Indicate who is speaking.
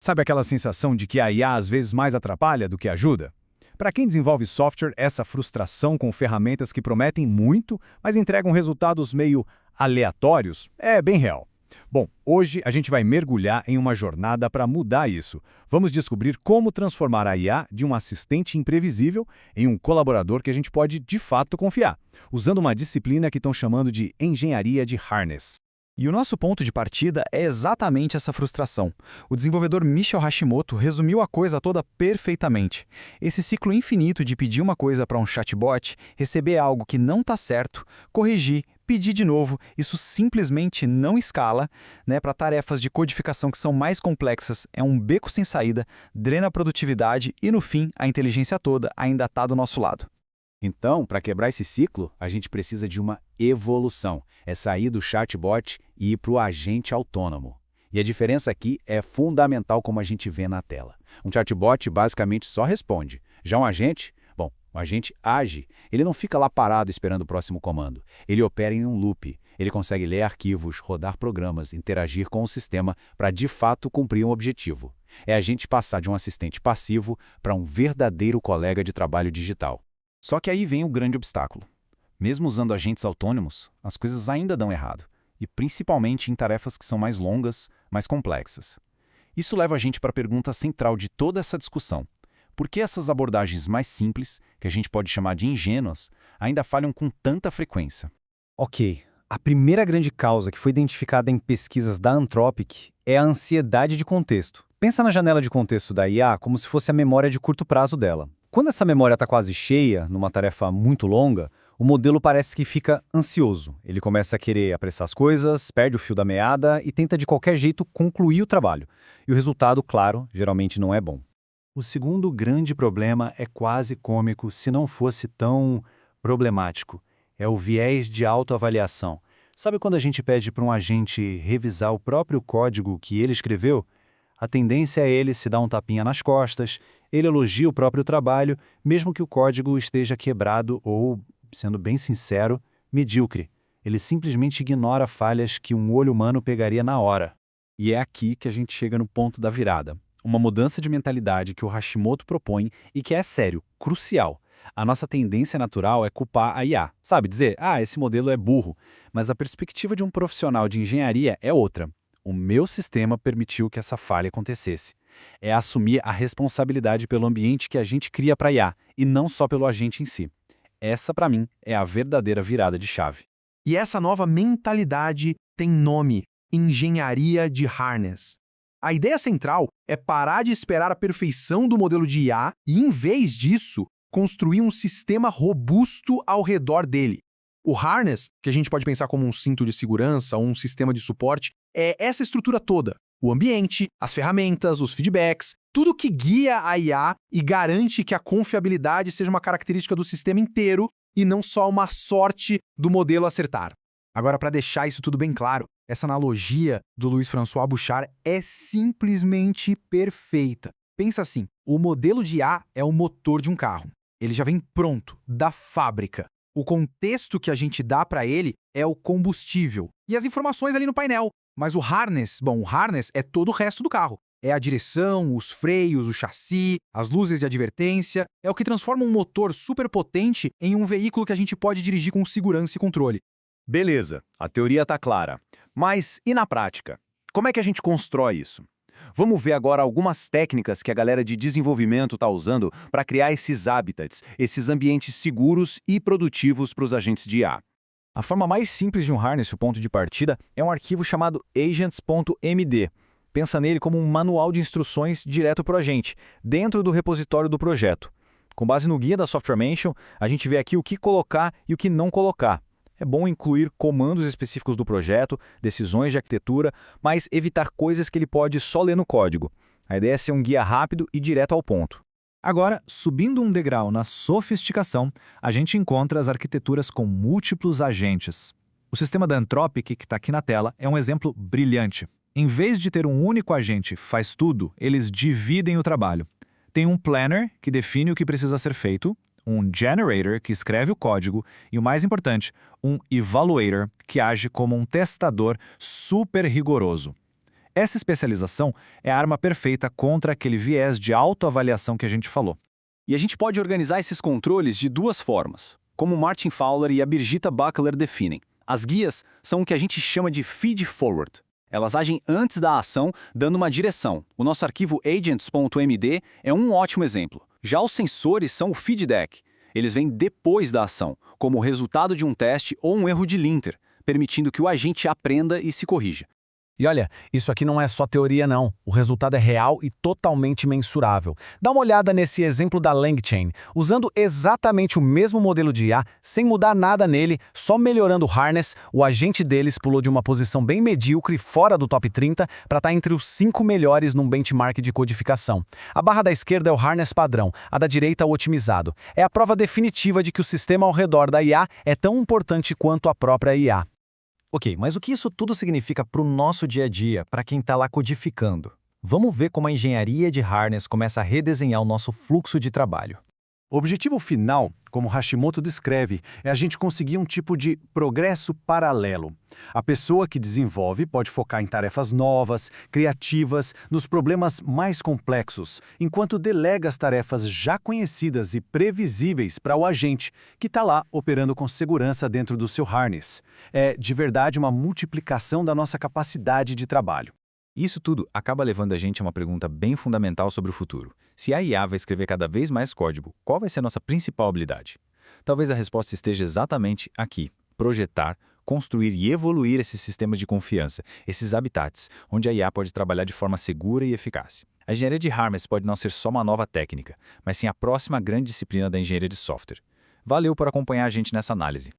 Speaker 1: Sabe aquela sensação de que a IA às vezes mais atrapalha do que ajuda? Para quem desenvolve software, essa frustração com ferramentas que prometem muito, mas entregam resultados meio aleatórios, é bem real. Bom, hoje a gente vai mergulhar em uma jornada para mudar isso. Vamos descobrir como transformar a IA de um assistente imprevisível em um colaborador que a gente pode de fato confiar, usando uma disciplina que estão chamando de engenharia de harness.
Speaker 2: E o nosso ponto de partida é exatamente essa frustração. O desenvolvedor Michio Hashimoto resumiu a coisa toda perfeitamente. Esse ciclo infinito de pedir uma coisa para um chatbot, receber algo que não está certo, corrigir, pedir de novo, isso simplesmente não escala, para tarefas de codificação que são mais complexas, é um beco sem saída, drena a produtividade e, no fim, a inteligência toda ainda está do nosso lado.
Speaker 1: Então, para quebrar esse ciclo, a gente precisa de uma evolução. É sair do chatbot e ir para o agente autônomo. E a diferença aqui é fundamental como a gente vê na tela. Um chatbot basicamente só responde. Já um agente, o agente age. Ele não fica lá parado esperando o próximo comando. Ele opera em um loop. Ele consegue ler arquivos, rodar programas, interagir com o sistema para de fato cumprir um objetivo. É a gente passar de um assistente passivo para um verdadeiro colega de trabalho digital.
Speaker 2: Só que aí vem o grande obstáculo. Mesmo usando agentes autônomos, as coisas ainda dão errado, e principalmente em tarefas que são mais longas, mais complexas. Isso leva a gente para a pergunta central de toda essa discussão. Por que essas abordagens mais simples, que a gente pode chamar de ingênuas, ainda falham com tanta frequência?
Speaker 3: Ok, a primeira grande causa que foi identificada em pesquisas da Anthropic é a ansiedade de contexto. Pensa na janela de contexto da IA como se fosse a memória de curto prazo dela. Quando essa memória está quase cheia, numa tarefa muito longa, o modelo parece que fica ansioso. Ele começa a querer apressar as coisas, perde o fio da meada e tenta de qualquer jeito concluir o trabalho. E o resultado, claro, geralmente não é bom.
Speaker 2: O segundo grande problema é quase cômico se não fosse tão problemático. É o viés de autoavaliação. Sabe quando a gente pede para um agente revisar o próprio código que ele escreveu? A tendência é ele se dar um tapinha nas costas, ele elogia o próprio trabalho, mesmo que o código esteja quebrado ou, sendo bem sincero, medíocre. Ele simplesmente ignora falhas que um olho humano pegaria na hora.
Speaker 3: E é aqui que a gente chega no ponto da virada. Uma mudança de mentalidade que o Hashimoto propõe e que é sério, crucial. A nossa tendência natural é culpar a IA. Sabe, dizer, esse modelo é burro. Mas a perspectiva de um profissional de engenharia é outra. O meu sistema permitiu que essa falha acontecesse. É assumir a responsabilidade pelo ambiente que a gente cria para a IA, e não só pelo agente em si. Essa, para mim, é a verdadeira virada de chave.
Speaker 4: E essa nova mentalidade tem nome: engenharia de harness. A ideia central é parar de esperar a perfeição do modelo de IA e, em vez disso, construir um sistema robusto ao redor dele. O harness, que a gente pode pensar como um cinto de segurança ou um sistema de suporte, é essa estrutura toda. O ambiente, as ferramentas, os feedbacks, tudo que guia a IA e garante que a confiabilidade seja uma característica do sistema inteiro e não só uma sorte do modelo acertar. Agora, para deixar isso tudo bem claro, essa analogia do Louis-François Bouchard é simplesmente perfeita. Pensa assim, o modelo de IA é o motor de um carro. Ele já vem pronto, da fábrica. O contexto que a gente dá para ele é o combustível e as informações ali no painel. Mas o harness é todo o resto do carro. É a direção, os freios, o chassi, as luzes de advertência. É o que transforma um motor superpotente em um veículo que a gente pode dirigir com segurança e controle.
Speaker 2: Beleza, a teoria está clara. Mas e na prática? Como é que a gente constrói isso? Vamos ver agora algumas técnicas que a galera de desenvolvimento está usando para criar esses habitats, esses ambientes seguros e produtivos para os agentes de IA.
Speaker 3: A forma mais simples de um harness, o ponto de partida, é um arquivo chamado agents.md. Pensa nele como um manual de instruções direto para o agente, dentro do repositório do projeto. Com base no guia da Software Mansion, a gente vê aqui o que colocar e o que não colocar. É bom incluir comandos específicos do projeto, decisões de arquitetura, mas evitar coisas que ele pode só ler no código. A ideia é ser um guia rápido e direto ao ponto. Agora, subindo um degrau na sofisticação, a gente encontra as arquiteturas com múltiplos agentes. O sistema da Anthropic, que está aqui na tela, é um exemplo brilhante. Em vez de ter um único agente faz tudo, eles dividem o trabalho. Tem um planner, que define o que precisa ser feito, um generator, que escreve o código, e o mais importante, um evaluator, que age como um testador super rigoroso. Essa especialização é a arma perfeita contra aquele viés de autoavaliação que a gente falou. E a gente pode organizar esses controles de duas formas, como o Martin Fowler e a Birgitta Buckler definem. As guias são o que a gente chama de feed-forward. Elas agem antes da ação, dando uma direção. O nosso arquivo agents.md é um ótimo exemplo. Já os sensores são o feedback. Eles vêm depois da ação, como o resultado de um teste ou um erro de linter, permitindo que o agente aprenda e se corrija.
Speaker 2: E olha, isso aqui não é só teoria não, o resultado é real e totalmente mensurável. Dá uma olhada nesse exemplo da LangChain, usando exatamente o mesmo modelo de IA, sem mudar nada nele, só melhorando o harness, o agente deles pulou de uma posição bem medíocre fora do top 30 para estar entre os 5 melhores num benchmark de codificação. A barra da esquerda é o harness padrão, a da direita o otimizado. É a prova definitiva de que o sistema ao redor da IA é tão importante quanto a própria IA.
Speaker 3: Ok, mas o que isso tudo significa para o nosso dia a dia, para quem está lá codificando? Vamos ver como a engenharia de harness começa a redesenhar o nosso fluxo de trabalho.
Speaker 2: O objetivo final, como Hashimoto descreve, é a gente conseguir um tipo de progresso paralelo. A pessoa que desenvolve pode focar em tarefas novas, criativas, nos problemas mais complexos, enquanto delega as tarefas já conhecidas e previsíveis para o agente, que está lá operando com segurança dentro do seu harness. É, de verdade, uma multiplicação da nossa capacidade de trabalho.
Speaker 3: Isso tudo acaba levando a gente a uma pergunta bem fundamental sobre o futuro. Se a IA vai escrever cada vez mais código, qual vai ser a nossa principal habilidade? Talvez a resposta esteja exatamente aqui: projetar, construir e evoluir esses sistemas de confiança, esses habitats, onde a IA pode trabalhar de forma segura e eficaz. A engenharia de harness pode não ser só uma nova técnica, mas sim a próxima grande disciplina da engenharia de software. Valeu por acompanhar a gente nessa análise.